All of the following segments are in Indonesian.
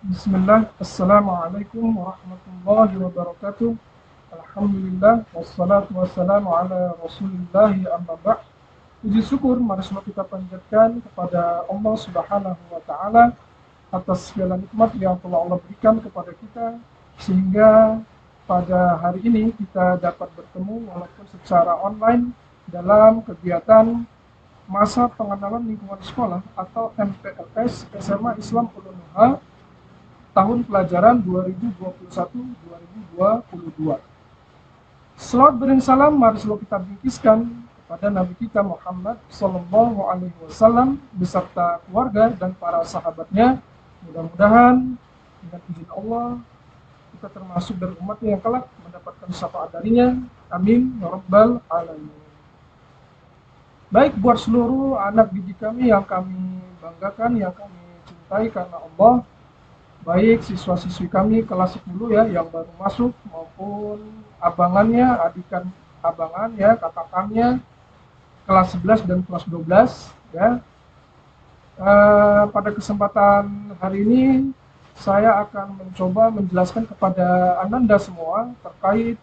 Bismillah, Assalamualaikum warahmatullahi wabarakatuh. Alhamdulillah, wassalatu wassalamu ala rasulillahi amma ba'd. Puji syukur, mari semua kita panjatkan kepada Allah subhanahu wa ta'ala atas segala nikmat yang telah Allah berikan kepada kita, sehingga pada hari ini kita dapat bertemu walaupun secara online dalam kegiatan masa pengenalan lingkungan sekolah atau MPLS SMA Islam Ulun Nuha tahun pelajaran 2021-2022. Selawat berisalam mari selalu kita bingkiskan kepada Nabi kita Muhammad Sallallahu Alaihi Wasallam beserta keluarga dan para sahabatnya. Mudah-mudahan dengan izin Allah kita termasuk dari umatnya yang kelak mendapatkan syafaat darinya. Amin ya rabbal alamin. Baik buat seluruh anak didik kami yang kami banggakan, yang kami cintai karena Allah, baik siswa-siswi kami kelas 10 ya yang baru masuk maupun abangannya, adikan abangan ya, kakak-kakaknya kelas 11 dan kelas 12 ya. Pada kesempatan hari ini saya akan mencoba menjelaskan kepada Ananda semua terkait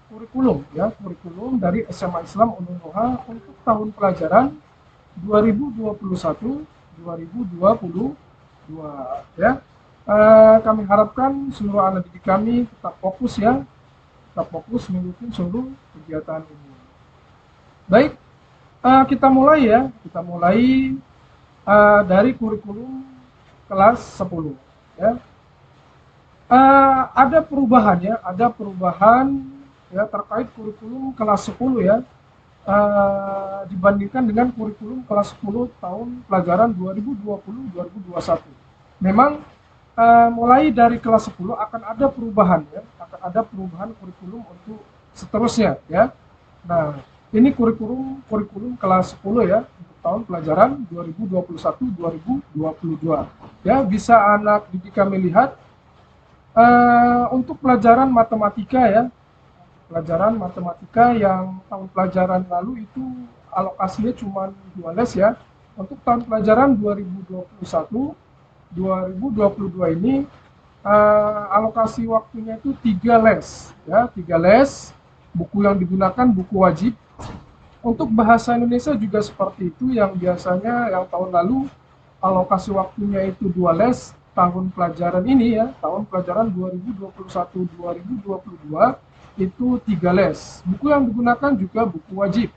kurikulum ya, kurikulum dari SMA Islam Ulun Nuha untuk tahun pelajaran 2021-2022 ya. Kami harapkan seluruh anak didik kami tetap fokus ya, tetap fokus mengikuti seluruh kegiatan ini. Baik, kita mulai ya, kita mulai dari kurikulum kelas 10 ya. Ada perubahan ya, ada perubahan ya terkait kurikulum kelas 10 ya, dibandingkan dengan kurikulum kelas 10 tahun pelajaran 2020-2021. Memang mulai dari kelas 10 akan ada perubahan ya, akan ada perubahan kurikulum untuk seterusnya ya. Nah, ini kurikulum kelas 10 ya untuk tahun pelajaran 2021-2022. Ya, bisa anak didik kami lihat untuk pelajaran matematika ya. Pelajaran matematika yang tahun pelajaran lalu itu alokasinya cuma 2 les ya. Untuk tahun pelajaran 2021-2022 ini alokasi waktunya itu 3 les ya, 3 les. Buku yang digunakan buku wajib. Untuk bahasa Indonesia juga seperti itu, yang biasanya yang tahun lalu alokasi waktunya itu 2 les, tahun pelajaran ini ya, tahun pelajaran 2021-2022 itu 3 les. Buku yang digunakan juga buku wajib.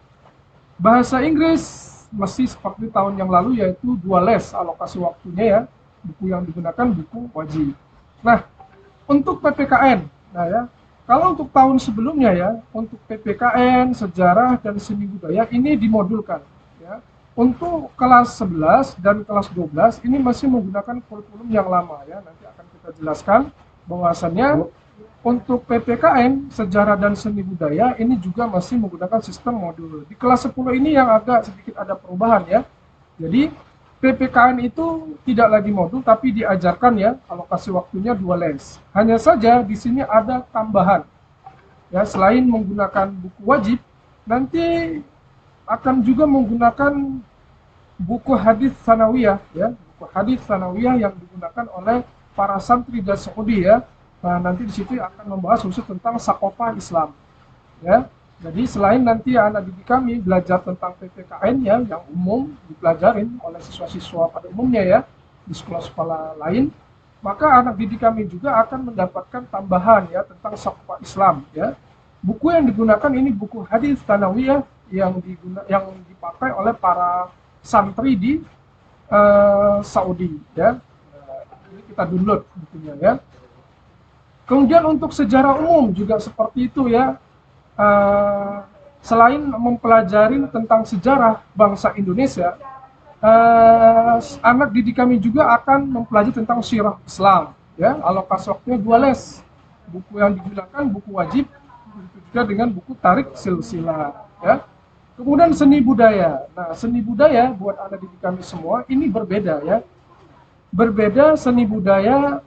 Bahasa Inggris masih seperti tahun yang lalu, yaitu 2 les alokasi waktunya ya. Buku yang digunakan buku wajib. Nah, untuk PPKN, nah ya, kalau untuk tahun sebelumnya ya, untuk PPKN, sejarah dan seni budaya ini dimodulkan ya. Untuk kelas 11 dan kelas 12 ini masih menggunakan kurikulum yang lama ya. Nanti akan kita jelaskan bahwasannya untuk PPKN, sejarah dan seni budaya ini juga masih menggunakan sistem modul. Di kelas 10 ini yang agak sedikit ada perubahan ya. Jadi PPKN itu tidak lagi modul tapi diajarkan ya, alokasi waktunya 2 les. Hanya saja di sini ada tambahan. Ya, selain menggunakan buku wajib, nanti akan juga menggunakan buku hadis sanawiyah ya, buku hadis sanawiyah yang digunakan oleh para santri dan Saudi ya. Nah, nanti di situ akan membahas khusus tentang sakofah Islam. Ya. Jadi selain nanti anak didik kami belajar tentang PPKN ya, yang umum dipelajarin oleh siswa-siswa pada umumnya ya, di sekolah-sekolah lain, maka anak didik kami juga akan mendapatkan tambahan ya tentang sakofah Islam ya. Buku yang digunakan ini buku hadis tanawiyah yang dipakai oleh para santri di Saudi ya. Ini kita download bukunya ya. Kemudian untuk sejarah umum juga seperti itu ya. Selain mempelajari tentang sejarah bangsa Indonesia, anak didik kami juga akan mempelajari tentang sirah Islam ya. Alokasi waktunya 2 les. Buku yang digunakan buku wajib, begitu juga dengan buku tarik silsilah ya. Kemudian seni budaya. Nah, seni budaya buat anak didik kami semua ini berbeda ya. Berbeda seni budaya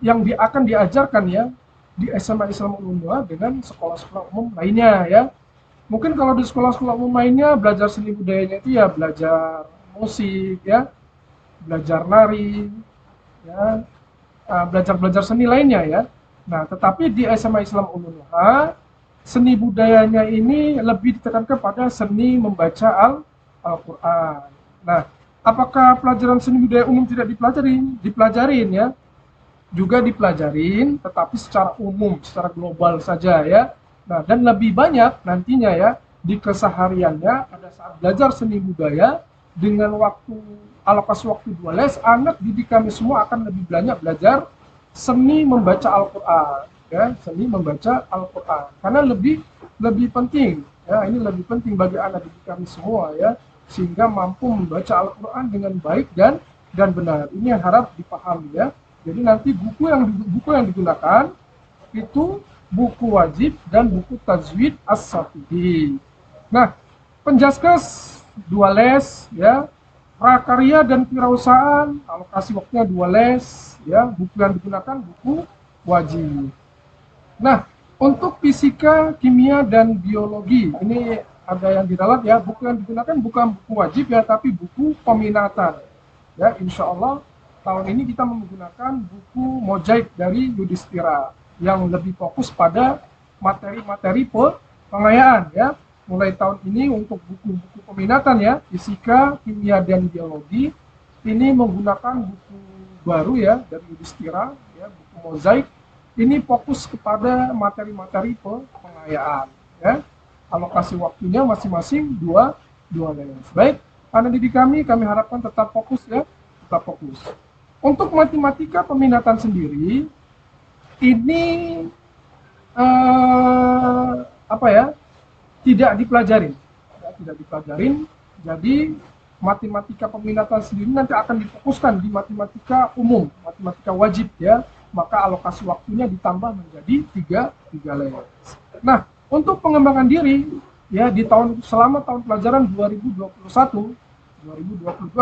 yang akan diajarkan ya di SMA Islam Ulun Nuha dengan sekolah-sekolah umum lainnya ya. Mungkin kalau di sekolah-sekolah umum lainnya belajar seni budayanya itu ya belajar musik ya, belajar nari, ya, belajar-belajar seni lainnya ya. Nah, tetapi di SMA Islam Unuha, seni budayanya ini lebih ditekankan pada seni membaca Al-Quran. Nah, apakah pelajaran seni budaya umum tidak dipelajarin? Dipelajarin ya, juga dipelajarin, tetapi secara umum, secara global saja ya. Nah, dan lebih banyak nantinya ya di kesehariannya pada saat belajar seni budaya dengan waktu alokasi waktu 2 les, anak didik kami semua akan lebih banyak belajar seni membaca Al-Quran ya, seni membaca Al-Quran karena lebih lebih penting ya, ini lebih penting bagi anak didik kami semua ya, sehingga mampu membaca Al-Quran dengan baik dan benar. Ini yang harap dipahami ya. Jadi nanti buku yang digunakan itu buku wajib dan buku tajwid as-Safidi. Nah, penjaskes 2 les ya, prakarya dan kewirausahaan alokasi waktunya 2 les ya, buku yang digunakan buku wajib. Nah, untuk fisika, kimia dan biologi ini ada yang diralat ya, buku yang digunakan bukan buku wajib ya, tapi buku peminatan ya. Insya Allah tahun ini kita menggunakan buku Mozaik dari Yudhistira yang lebih fokus pada materi-materi pengayaan ya. Mulai tahun ini untuk buku-buku peminatan ya, fisika, kimia dan biologi ini menggunakan buku baru ya dari Yudhistira ya, buku Mozaik. Ini fokus kepada materi-materi pengayaan ya. Alokasi waktunya masing-masing 2 les. Baik, anak didik kami harapkan tetap fokus ya, tetap fokus. Untuk matematika peminatan sendiri, ini tidak dipelajarin, tidak dipelajarin. Jadi matematika peminatan sendiri nanti akan difokuskan di matematika umum, matematika wajib ya. Maka alokasi waktunya ditambah menjadi 3 les. Nah, untuk pengembangan diri ya selama tahun pelajaran 2022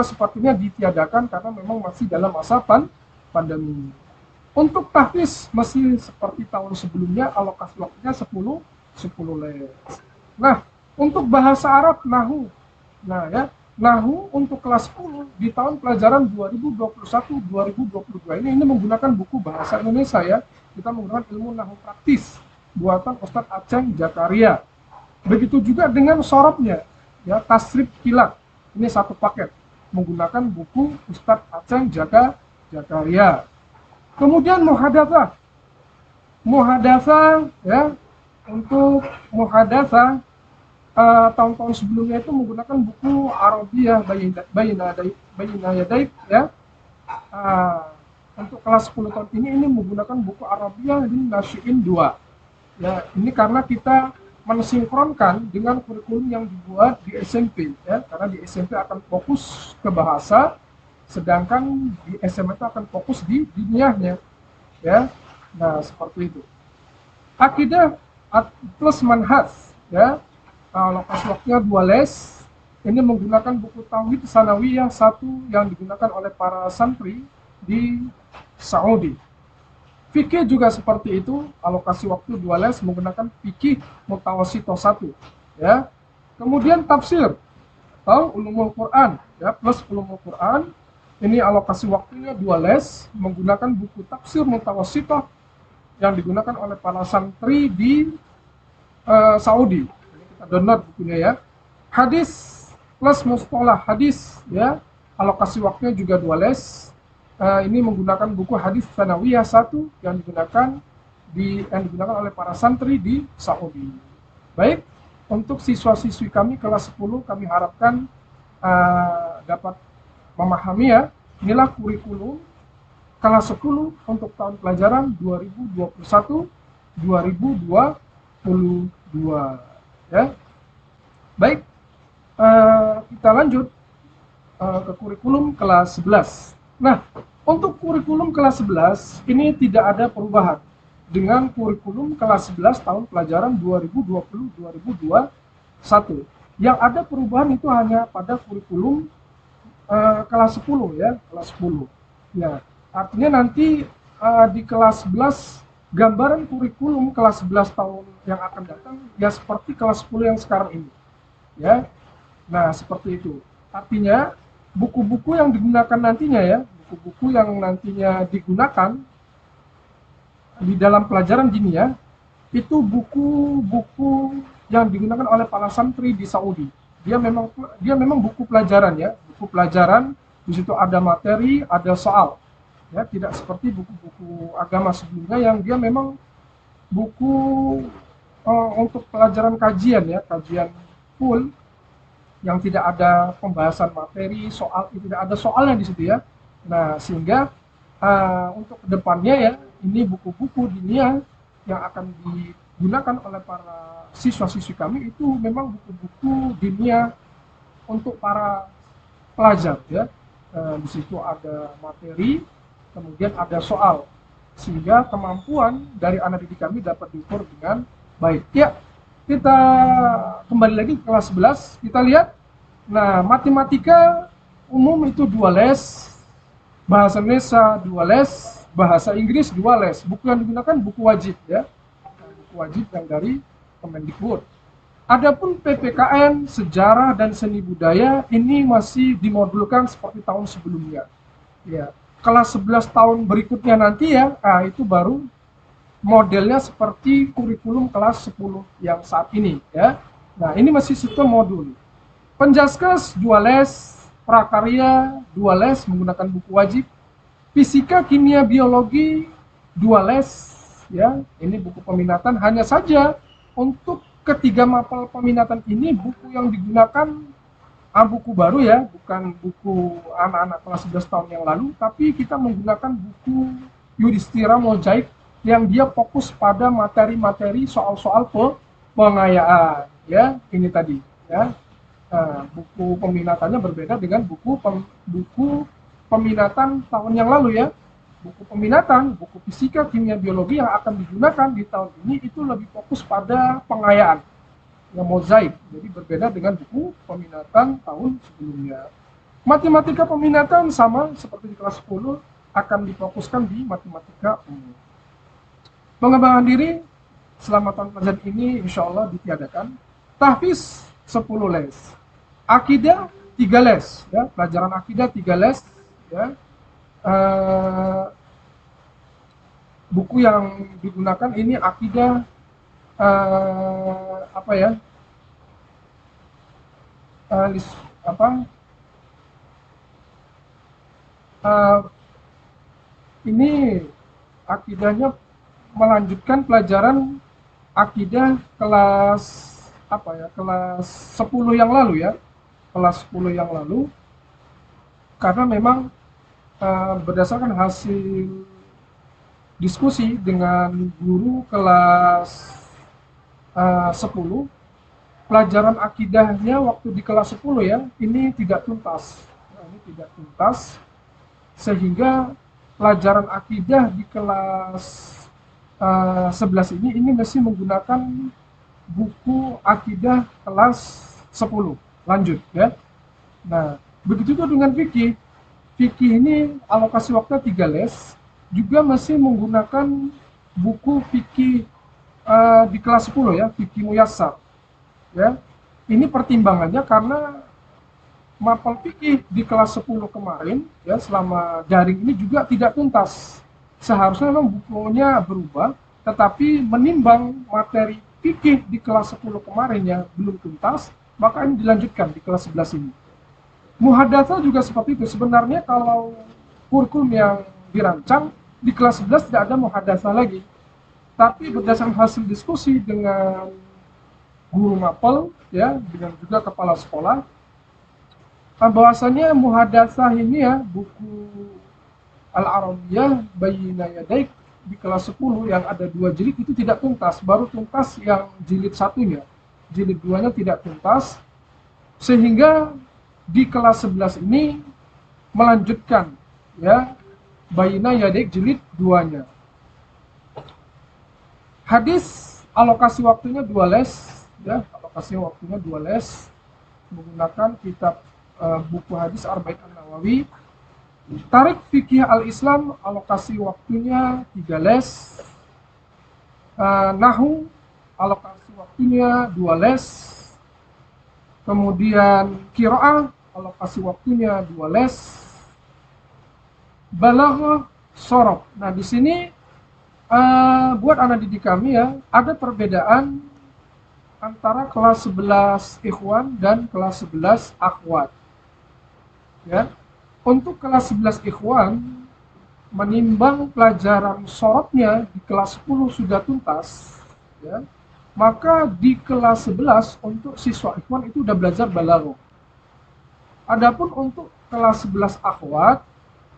sepertinya ditiadakan karena memang masih dalam masa pandemi. Untuk tahfiz masih seperti tahun sebelumnya, alokasi waktunya 10 les. Nah, untuk bahasa Arab Nahwu. Nah ya, Nahwu untuk kelas 10 di tahun pelajaran 2021-2022 ini menggunakan buku bahasa Indonesia ya. Kita menggunakan ilmu Nahwu praktis buatan Ustadz Aceng Jakaria. Begitu juga dengan sorobnya ya, tasrif kilat. Ini satu paket menggunakan buku Ustadz Aceng Jakaria. Kemudian muhadatsah. Muhadatsah ya, untuk muhadatsah tahun-tahun sebelumnya itu menggunakan buku Arabiyah Bayina Yadaik ya. Untuk kelas 10 tahun ini menggunakan buku Arabiyah Lin Nasyi'in 2. Ya, ini karena kita mensinkronkan dengan kurikulum yang dibuat di SMP ya, karena di SMP akan fokus ke bahasa, sedangkan di SMA itu akan fokus di dunianya ya. Nah, seperti itu. Akidah plus manhaj ya. Alokasi waktunya 2 les. Ini menggunakan buku Tauhid Sanawiyah 1 yang digunakan oleh para santri di Saudi. Fikih juga seperti itu, alokasi waktu 2 les menggunakan fikih Mutawasito 1 ya. Kemudian tafsir, tahu ulumul Quran ya, plus ulumul Quran. Ini alokasi waktunya 2 les menggunakan buku tafsir Mutawasito yang digunakan oleh para santri di Saudi. Download bukunya ya. Hadis plus mustalah hadis ya, alokasi waktunya juga 2 les. Ini menggunakan buku hadis Sanawiyah 1 yang digunakan oleh para santri di Saudi. Baik, untuk siswa-siswi kami kelas 10 kami harapkan dapat memahami ya. Inilah kurikulum kelas 10 untuk tahun pelajaran 2021-2022 ya. Baik, kita lanjut ke kurikulum kelas 11. Nah, untuk kurikulum kelas 11 ini tidak ada perubahan dengan kurikulum kelas 11 tahun pelajaran 2020-2021. Yang ada perubahan itu hanya pada kurikulum kelas 10 ya, kelas 10. Ya, artinya nanti di kelas 11 gambaran kurikulum kelas 11 tahun yang akan datang ya seperti kelas 10 yang sekarang ini ya. Nah, seperti itu. Artinya buku-buku yang digunakan nantinya ya, buku-buku yang nantinya digunakan di dalam pelajaran dinia itu buku-buku yang digunakan oleh para santri di Saudi. Dia memang buku pelajaran ya, buku pelajaran. Di situ ada materi, ada soal. Ya, tidak seperti buku-buku agama sebelumnya yang dia memang buku untuk pelajaran kajian ya, kajian full yang tidak ada pembahasan materi, soal tidak ada soalnya di situ ya. Nah, sehingga untuk kedepannya ya, ini buku-buku dinia yang akan digunakan oleh para siswa-siswi kami itu memang buku-buku dinia untuk para pelajar ya. Di situ ada materi, kemudian ada soal, sehingga kemampuan dari anak didik kami dapat diukur dengan baik. Ya, kita kembali lagi ke kelas 11, kita lihat. Nah, matematika umum itu 2 les, bahasa Indonesia 2 les, bahasa Inggris 2 les. Buku yang digunakan buku wajib ya, buku wajib yang dari Kemendikbud. Adapun PPKN, sejarah dan seni budaya ini masih dimodulkan seperti tahun sebelumnya. Ya, kelas 11 tahun berikutnya nanti ya, itu baru modelnya seperti kurikulum kelas 10 yang saat ini ya. Nah, ini masih sistem modul. Penjaskes 2 les, prakarya 2 les menggunakan buku wajib, fisika, kimia, biologi 2 les ya. Ini buku peminatan. Hanya saja untuk ketiga mapel peminatan ini buku yang digunakan buku baru ya, bukan buku anak-anak kelas 11 tahun yang lalu, tapi kita menggunakan buku Yudhistira Mozaik yang dia fokus pada materi-materi soal-soal pengayaan ya, ini tadi ya. Buku peminatannya berbeda dengan buku peminatan tahun yang lalu ya. Buku peminatan, buku fisika, kimia, biologi yang akan digunakan di tahun ini itu lebih fokus pada pengayaan, yang mozaik. Jadi berbeda dengan buku peminatan tahun sebelumnya. Matematika peminatan sama seperti di kelas 10 akan difokuskan di matematika umum. Pengembangan diri selama tahun pelajaran ini insya Allah ditiadakan. Tahfiz 10 les. Akidah 3 les. Ya, pelajaran akidah 3 les. Ya. Buku yang digunakan ini akidah ini akidahnya melanjutkan pelajaran akidah kelas kelas 10 yang lalu ya, kelas 10 yang lalu, karena memang berdasarkan hasil diskusi dengan guru kelas 10, pelajaran akidahnya waktu di kelas 10 ya, ini tidak tuntas. Nah, ini tidak tuntas, sehingga pelajaran akidah di kelas 11 ini masih menggunakan buku akidah kelas 10 lanjut ya. Nah, begitu juga dengan fikih. Fikih ini alokasi waktu 3 les, juga masih menggunakan buku fikih di kelas 10 ya, fikih muyassar. Ya. Ini pertimbangannya karena mapel fikih di kelas 10 kemarin ya, selama daring ini juga tidak tuntas. Seharusnya memang bukunya berubah, tetapi menimbang materi fikih di kelas 10 kemarin yang belum tuntas, maka ini dilanjutkan di kelas 11 ini. Muhadatsah juga seperti itu. Sebenarnya kalau kurikulum yang dirancang di kelas 11 tidak ada muhadatsah lagi. Tapi berdasarkan hasil diskusi dengan guru mapel ya, dengan juga kepala sekolah, bahwasanya muhadatsah ini ya, buku Al-Arabiyah Bayina Yadaik di kelas 10 yang ada 2 jilid itu tidak tuntas, baru tuntas yang jilid 1-nya. Jilid 2-nya tidak tuntas, sehingga di kelas 11 ini melanjutkan ya Bayina Yadaik jilid 2-nya. Hadis alokasi waktunya 2 les ya, alokasi waktunya 2 les menggunakan kitab buku hadis Arba'in An-Nawawi. Tarik fikih al-Islam alokasi waktunya 3 les. Nahu alokasi waktunya 2 les. Kemudian qiraah alokasi waktunya 2 les. balaghah, shorof. Nah, di sini buat anak didik kami ya, ada perbedaan antara kelas 11 ikhwan dan kelas 11 akhwat. Ya. Untuk kelas 11 ikhwan, menimbang pelajaran sorotnya di kelas 10 sudah tuntas, ya, maka di kelas 11 untuk siswa ikhwan itu udah belajar balaghah. Adapun untuk kelas 11 akhwat,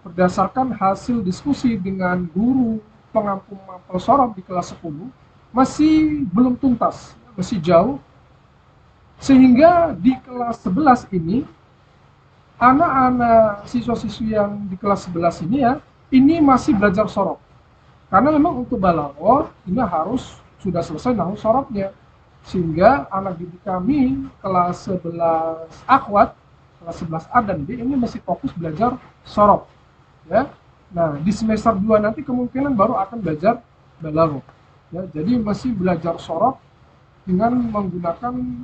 berdasarkan hasil diskusi dengan guru pengampu mapel sorot di kelas 10, masih belum tuntas, masih jauh, sehingga di kelas 11 ini anak-anak siswa-siswi yang di kelas 11 ini ya, ini masih belajar sorot. Karena memang untuk balaghah ini harus sudah selesai nahu sorotnya. Sehingga anak didik kami kelas 11 akhwat, kelas 11 A dan B ini masih fokus belajar sorot. Ya. Nah, di semester 2 nanti kemungkinan baru akan belajar balaghah. Ya, jadi masih belajar sorot dengan menggunakan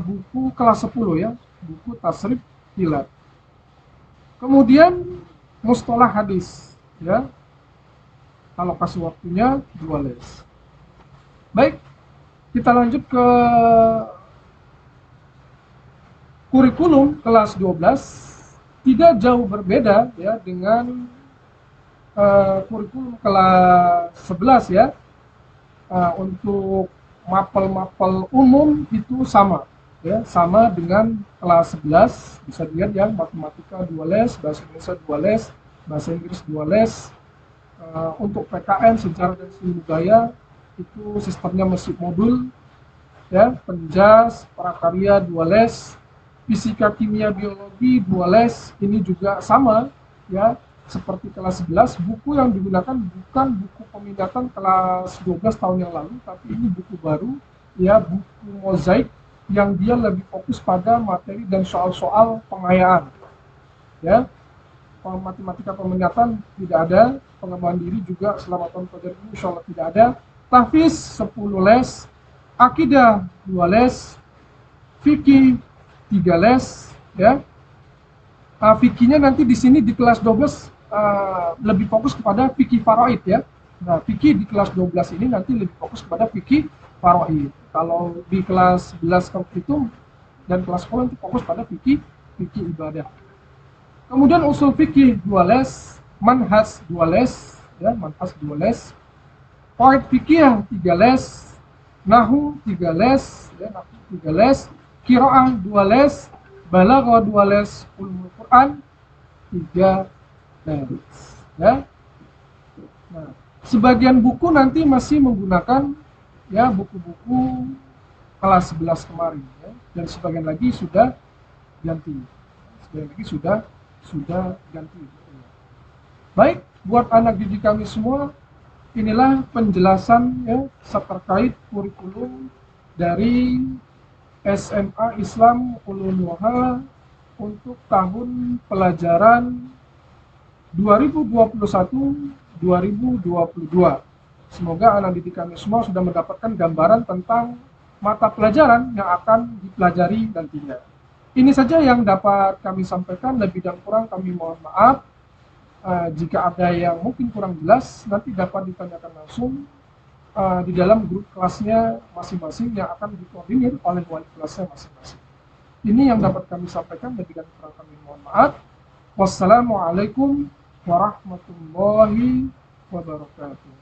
buku kelas 10 ya, buku tasrif hilat. Kemudian mustalah hadis, ya. Alokasi waktunya 2 les. Baik, kita lanjut ke kurikulum kelas 12. Tidak jauh berbeda ya dengan kurikulum kelas 11 ya. Untuk mapel-mapel umum itu sama. Ya, sama dengan kelas 11, bisa dilihat ya, matematika 2 les, bahasa Indonesia 2 les, bahasa Inggris 2 les. Untuk PKN sejarah dan seni budaya itu sistemnya masih modul, ya, penjas, prakarya 2 les, fisika kimia biologi 2 les, ini juga sama ya seperti kelas 11. Buku yang digunakan bukan buku peminatan kelas 12 tahun yang lalu, tapi ini buku baru ya, buku mozaik yang dia lebih fokus pada materi dan soal-soal pengayaan. Ya, matematika peminatan tidak ada, pengembangan diri juga selama tahun pelajaran ini insya Allah tidak ada. Tahfiz 10 les, akidah 2 les, fikih 3 les, ya. Fikihnya nanti di sini di kelas 12 lebih fokus kepada fikih faraid ya. Nah, fikih di kelas 12 ini nanti lebih fokus kepada fikih faraid. Kalau di kelas 11 itu dan kelas 10 nanti fokus pada fikih ibadah. Kemudian usul fikih 2 les, manhaj 2 les, ya, manhaj 2 les, qawaid fikih 3 les, nahwu 3 les, ya, nahwu 3 les, qiraah 2 les, balaghah 2 les, ulumul Quran 3 les, ya. Nah, sebagian buku nanti masih menggunakan ya buku-buku kelas 11 kemarin ya, dan sebagian lagi sudah ganti. Sebagian lagi sudah ganti. Baik, buat anak didik kami semua, inilah penjelasan ya terkait kurikulum dari SMA Islam Ulun Waha untuk tahun pelajaran 2021-2022. Semoga anak didik kami semua sudah mendapatkan gambaran tentang mata pelajaran yang akan dipelajari nantinya. Ini saja yang dapat kami sampaikan, lebih dan kurang kami mohon maaf. Jika ada yang mungkin kurang jelas, nanti dapat ditanyakan langsung di dalam grup kelasnya masing-masing yang akan dikoordinir oleh wali kelasnya masing-masing. Ini yang dapat kami sampaikan, lebih dan kurang kami mohon maaf. Wassalamualaikum warahmatullahi wabarakatuh.